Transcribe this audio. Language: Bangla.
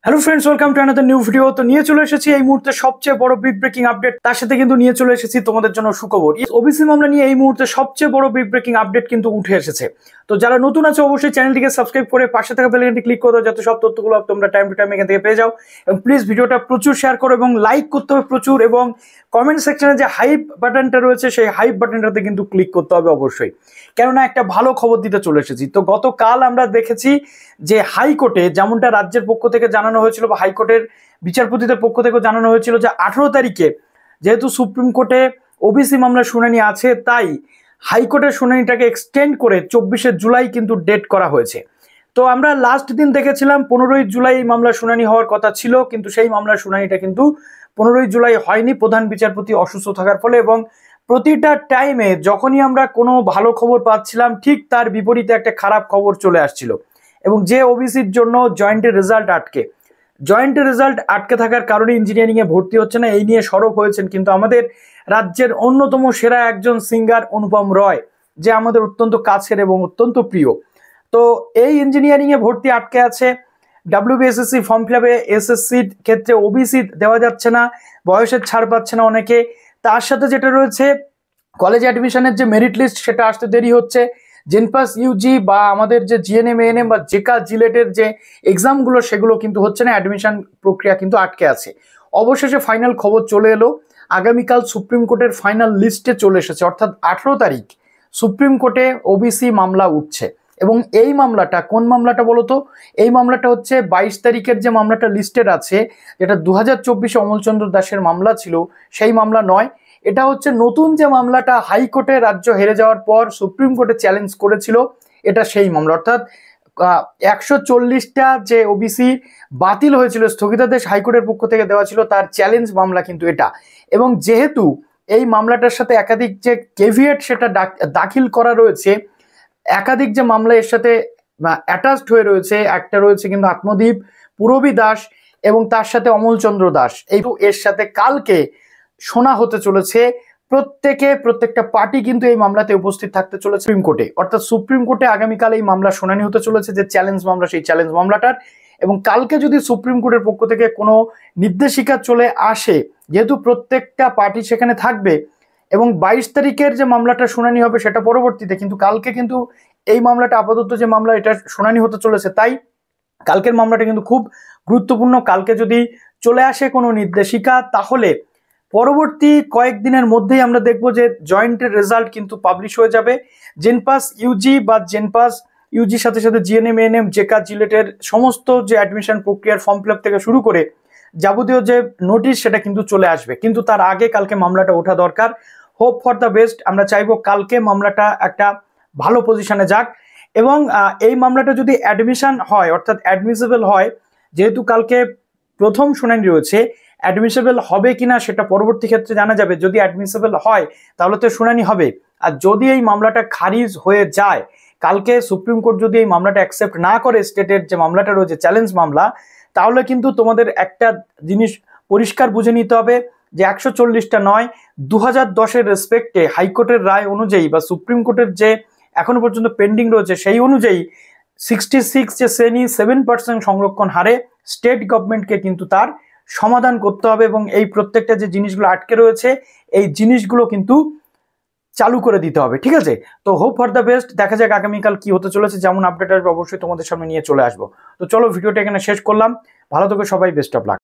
Hello friends, welcome to another new video. তো নিয়ে চলে এসেছি এই মুহূর্তে সবচেয়ে বড় বিগ ব্রেকিং আপডেট, তার সাথে কিন্তু নিয়ে চলে এসেছি তোমাদের জন্য সুখবর। ওবিসি মামলা নিয়ে এই মুহূর্তে সবচেয়ে বড় বিগ ব্রেকিং আপডেট কিন্তু উঠে এসেছে। তো যারা নতুন আছে অবশ্যই চ্যানেলটিকে সাবস্ক্রাইব করে পাশে থাকা বেল আইকনটি ক্লিক করে দাও, যাতে সব তথ্যগুলো তোমরা টাইম টু টাইম এখান থেকে পেয়ে যাও। এবং প্লিজ ভিডিওটা প্রচুর শেয়ার করো এবং লাইক করতে হবে প্রচুর, এবং কমেন্ট সেকশনে যে হাইপ বাটনটা রয়েছে সেই হাইপ বাটনটাতে কিন্তু ক্লিক করতে হবে অবশ্যই, কেননা একটা ভালো খবর দিতে চলে এসেছি। তো গতকাল আমরা দেখেছি যে হাইকোর্টে যেমনটা রাজ্যের পক্ষ থেকে জানানো হয়েছিল বা হাইকোর্টের বিচারপতিদের পক্ষ থেকে জানানো হয়েছিল যে 18 তারিখে যেহেতু সুপ্রিম কোর্টে ওবিসি মামলার শুনানি আছে, তাই হাইকোর্টের শুনানিটাকে এক্সটেন্ড করে 24শে জুলাই কিন্তু ডেট করা হয়েছে। তো আমরা লাস্ট দিন দেখেছিলাম 15ই জুলাই মামলার শুনানি হওয়ার কথা ছিল, কিন্তু সেই মামলার শুনানিটা কিন্তু 15ই জুলাই হয়নি প্রধান বিচারপতি অসুস্থ থাকার ফলে। এবং প্রতিটা টাইমে যখনই আমরা কোনো ভালো খবর পাচ্ছিলাম, ঠিক তার বিপরীতে একটা খারাপ খবর চলে আসছিল। এবং যে ওবিসির জন্য জয়েন্টের রেজাল্ট আটকে থাকার কারণে ইঞ্জিনিয়ারিংয়ে ভর্তি হচ্ছে না, এই নিয়ে সরব হয়েছেন কিন্তু আমাদের রাজ্যের অন্যতম সেরা একজন সিঙ্গার অনুপম রয়, যে আমাদের অত্যন্ত কাছের এবং অত্যন্ত প্রিয়। তো এই ইঞ্জিনিয়ারিংয়ে ভর্তি আটকে আছে, ডাব্লিউবিএসএসসি ফর্ম ফিল আপে এসএসসির ক্ষেত্রে ওবিসি দেওয়া যাচ্ছে না, বয়সের ছাড় পাচ্ছে না অনেকে। তার সাথে যেটা রয়েছে কলেজ অ্যাডমিশনের যে মেরিট লিস্ট সেটা আসতে দেরি হচ্ছে, জেনপাস ইউজি বা আমাদের যে জিএনএম এএনএম বা জেকা জিলেটের যে এক্সামগুলো সেগুলো কিন্তু হচ্ছে না, অ্যাডমিশন প্রক্রিয়া কিন্তু আটকে আছে। অবশেষে ফাইনাল খবর চলে এলো, আগামীকাল সুপ্রিম কোর্টের ফাইনাল লিস্টে চলে এসেছে, অর্থাৎ 18 তারিখ সুপ্রিম কোর্টে ওবিসি মামলা উঠছে। এবং এই মামলাটা কোন মামলাটা বলতো? এই মামলাটা হচ্ছে 22 তারিখের যে মামলাটা লিস্টেড আছে, যেটা 2024-এ অমলচন্দ্র দাসের মামলা ছিল, সেই মামলা নয়। এটা হচ্ছে নতুন যে মামলাটা হাইকোর্টে রাজ্য হেরে যাওয়ার পর সুপ্রিম কোর্টে চ্যালেঞ্জ করেছিল, এটা সেই মামলা। অর্থাৎ 140টা যে ওবিসি বাতিল হয়েছিল, স্থগিতাদেশ হাইকোর্টের পক্ষ থেকে দেওয়া ছিল, তার চ্যালেঞ্জ মামলা কিন্তু এটা। এবং যেহেতু এই মামলাটার সাথে একাধিক যে কেভিয়েট সেটা দাখিল করা রয়েছে, একাধিক যে মামলা এর সাথে অ্যাটাচড হয়ে রয়েছে, একটা রয়েছে কিন্তু আত্মদীপ পুরবী দাস এবং তার সাথে অমলচন্দ্র দাস, এই এর সাথে কালকে শোনা হতে চলেছে। প্রত্যেকটা পার্টি কিন্তু এই মামলাতে উপস্থিত থাকতে চলেছে সুপ্রিম কোর্টে, অর্থাৎ সুপ্রিম কোর্টে আগামীকাল এই মামলা শুনানি হতে চলেছে, যে চ্যালেঞ্জ মামলা সেই চ্যালেঞ্জ মামলাটার। এবং কালকে যদি সুপ্রিম কোর্টের পক্ষ থেকে কোনো নির্দেশিকা চলে আসে, যেহেতু প্রত্যেকটা পার্টি সেখানে থাকবে, এবং 22 তারিখের যে মামলাটা শুনানি হবে সেটা পরবর্তীতে, কিন্তু কালকে কিন্তু এই মামলাটা আপাতত যে মামলা এটা শুনানি হতে চলেছে, তাই কালকের মামলাটা কিন্তু খুব গুরুত্বপূর্ণ। কালকে যদি চলে আসে কোনো নির্দেশিকা, তাহলে পরবর্তী কয়েকদিনের মধ্যেই আমরা দেখব যে জয়েন্টের রেজাল্ট কিন্তু পাবলিশ হয়ে যাবে। জেনপাস ইউজি বা জেনপাস ইউজির সাথে সাথে জিএনএম এএনএম জেকা জিলেটের সমস্ত যে অ্যাডমিশন প্রক্রিয়ার ফর্ম ফিল আপ থেকে শুরু করে যাবতীয় যে নোটিশ সেটা কিন্তু চলে আসবে, কিন্তু তার আগে কালকে মামলাটা ওঠা দরকার। হোপ ফর দ্য বেস্ট, আমরা চাইবো কালকে মামলাটা একটা ভালো পজিশনে যাক। এবং এই মামলাটা যদি অ্যাডমিশন হয়, অর্থাৎ অ্যাডমিসেবল হয়, যেহেতু কালকে প্রথম শুনানি রয়েছে, অ্যাডমিসেবল হবে কিনা সেটা পরবর্তী ক্ষেত্রে জানা যাবে। যদি অ্যাডমিসেবল হয় তাহলে তো শুনানি হবে, আর যদি এই মামলাটা খারিজ হয়ে যায়, কালকে সুপ্রিম কোর্ট যদি এই মামলাটা অ্যাকসেপ্ট না করে, স্টেটের যে মামলাটা রয়েছে চ্যালেঞ্জ মামলা, তাহলে কিন্তু তোমাদের একটা জিনিস পরিষ্কার বুঝে নিতে হবে যে 140টা নয়, 2010-এর রেসপেক্টে হাইকোর্টের রায় অনুযায়ী বা সুপ্রিম কোর্টের যে এখনো পর্যন্ত পেন্ডিং রয়েছে সেই অনুযায়ী 66 যে শ্রেণী 7% সংরক্ষণ হারে স্টেট গভর্নমেন্টকে কিন্তু তার সমাধান করতে হবে। এবং এই প্রত্যেকটা যে জিনিসগুলো আটকে রয়েছে, এই জিনিসগুলো কিন্তু চালু করে দিতে হবে, ঠিক আছে? তো হোপ ফর দ্য বেস্ট, দেখা যাক আগামীকাল কি হতে চলেছে। যেমন আপডেট আসবে অবশ্যই তোমাদের সামনে নিয়ে চলে আসবো। তো চলো ভিডিওটা এখানে শেষ করলাম, ভালো থেকো সবাই, বেস্ট অফ লাক।